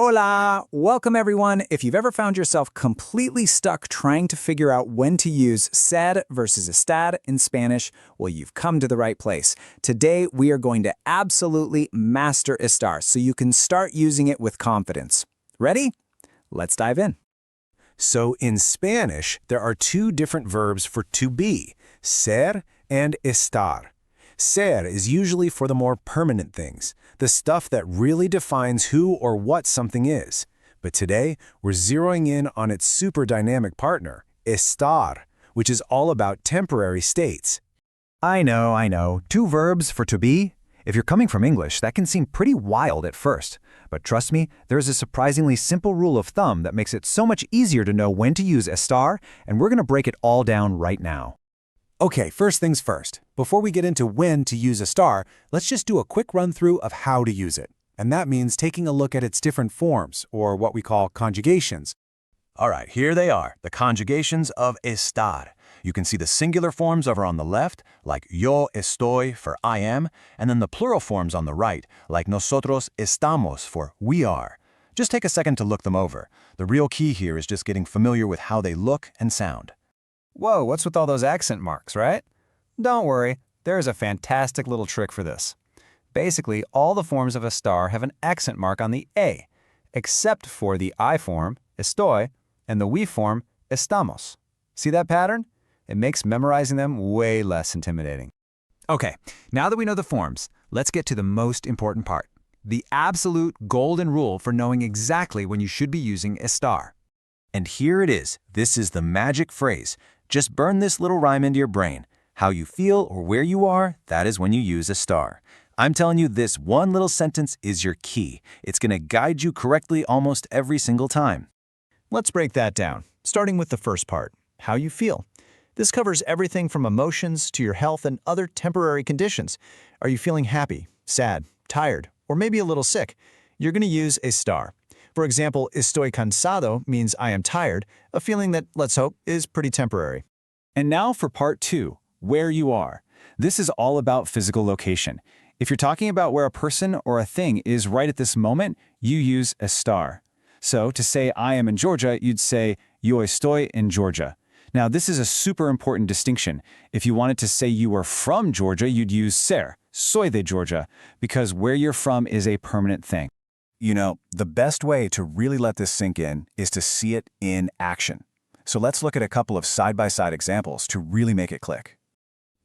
Hola! Welcome everyone. If you've ever found yourself completely stuck trying to figure out when to use ser versus estar in Spanish, well, you've come to the right place. Today, we are going to absolutely master estar so you can start using it with confidence. Ready? Let's dive in. So in Spanish, there are two different verbs for to be, ser and estar. Ser is usually for the more permanent things, the stuff that really defines who or what something is. But today, we're zeroing in on its super dynamic partner, estar, which is all about temporary states. I know. Two verbs for to be? If you're coming from English, that can seem pretty wild at first. But trust me, there's a surprisingly simple rule of thumb that makes it so much easier to know when to use estar, and we're going to break it all down right now. Okay, first things first. Before we get into when to use estar, let's just do a quick run-through of how to use it. And that means taking a look at its different forms, or what we call conjugations. All right, here they are, the conjugations of estar. You can see the singular forms over on the left, like yo estoy for I am, and then the plural forms on the right, like nosotros estamos for we are. Just take a second to look them over. The real key here is just getting familiar with how they look and sound. Whoa, what's with all those accent marks, right? Don't worry, there's a fantastic little trick for this. Basically, all the forms of estar have an accent mark on the A, except for the I form, estoy, and the we form, estamos. See that pattern? It makes memorizing them way less intimidating. Okay, now that we know the forms, let's get to the most important part. The absolute golden rule for knowing exactly when you should be using estar. And here it is. This is the magic phrase. Just burn this little rhyme into your brain. How you feel or where you are, that is when you use estar. I'm telling you, this one little sentence is your key. It's going to guide you correctly almost every single time. Let's break that down, starting with the first part, how you feel. This covers everything from emotions to your health and other temporary conditions. Are you feeling happy, sad, tired, or maybe a little sick? You're going to use estar. For example, estoy cansado means I am tired, a feeling that, let's hope, is pretty temporary. And now for part two, where you are. This is all about physical location. If you're talking about where a person or a thing is right at this moment, you use estar. So to say I am in Georgia, you'd say yo estoy en Georgia. Now this is a super important distinction. If you wanted to say you were from Georgia, you'd use ser, soy de Georgia, because where you're from is a permanent thing. You know, the best way to really let this sink in is to see it in action. So let's look at a couple of side-by-side examples to really make it click.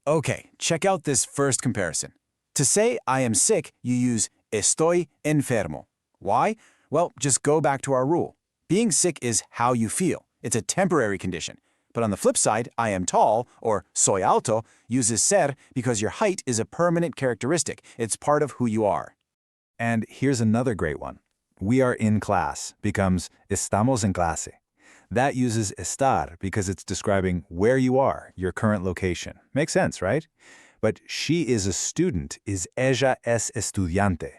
Okay, check out this first comparison. To say I am sick, you use estoy enfermo. Why? Well, just go back to our rule. Being sick is how you feel. It's a temporary condition. But on the flip side, I am tall, or soy alto, uses ser because your height is a permanent characteristic. It's part of who you are. And here's another great one. We are in class becomes estamos en clase. That uses estar because it's describing where you are, your current location. Makes sense, right? But she is a student is ella es estudiante.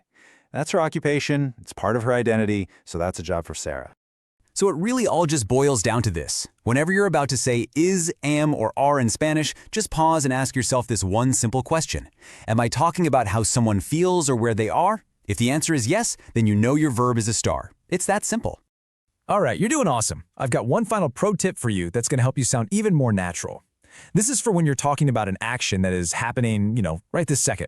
That's her occupation, it's part of her identity, so that's a job for Sarah. So it really all just boils down to this. Whenever you're about to say is, am, or are in Spanish, just pause and ask yourself this one simple question. Am I talking about how someone feels or where they are? If the answer is yes, then you know your verb is estar. It's that simple. All right, you're doing awesome. I've got one final pro tip for you that's going to help you sound even more natural. This is for when you're talking about an action that is happening, right this second.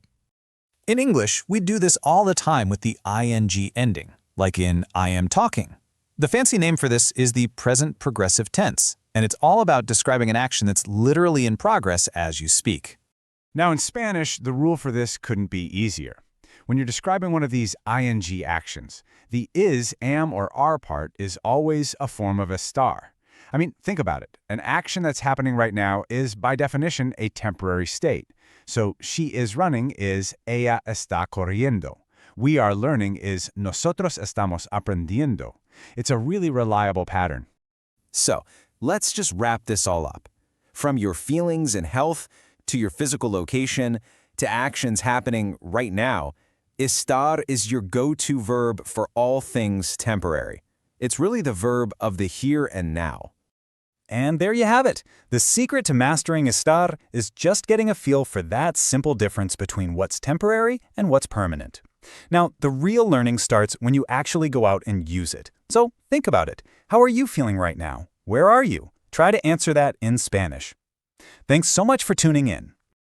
In English, we do this all the time with the ing ending, like in I am talking. The fancy name for this is the present progressive tense, and it's all about describing an action that's literally in progress as you speak. Now in Spanish, the rule for this couldn't be easier. When you're describing one of these ing actions, the is, am, or are part is always a form of estar. I mean, think about it. An action that's happening right now is, by definition, a temporary state. So she is running is ella está corriendo. We are learning is nosotros estamos aprendiendo. It's a really reliable pattern. So, let's just wrap this all up. From your feelings and health, to your physical location, to actions happening right now, estar is your go-to verb for all things temporary. It's really the verb of the here and now. And there you have it. The secret to mastering estar is just getting a feel for that simple difference between what's temporary and what's permanent. Now, the real learning starts when you actually go out and use it. So think about it. How are you feeling right now? Where are you? Try to answer that in Spanish. Thanks so much for tuning in.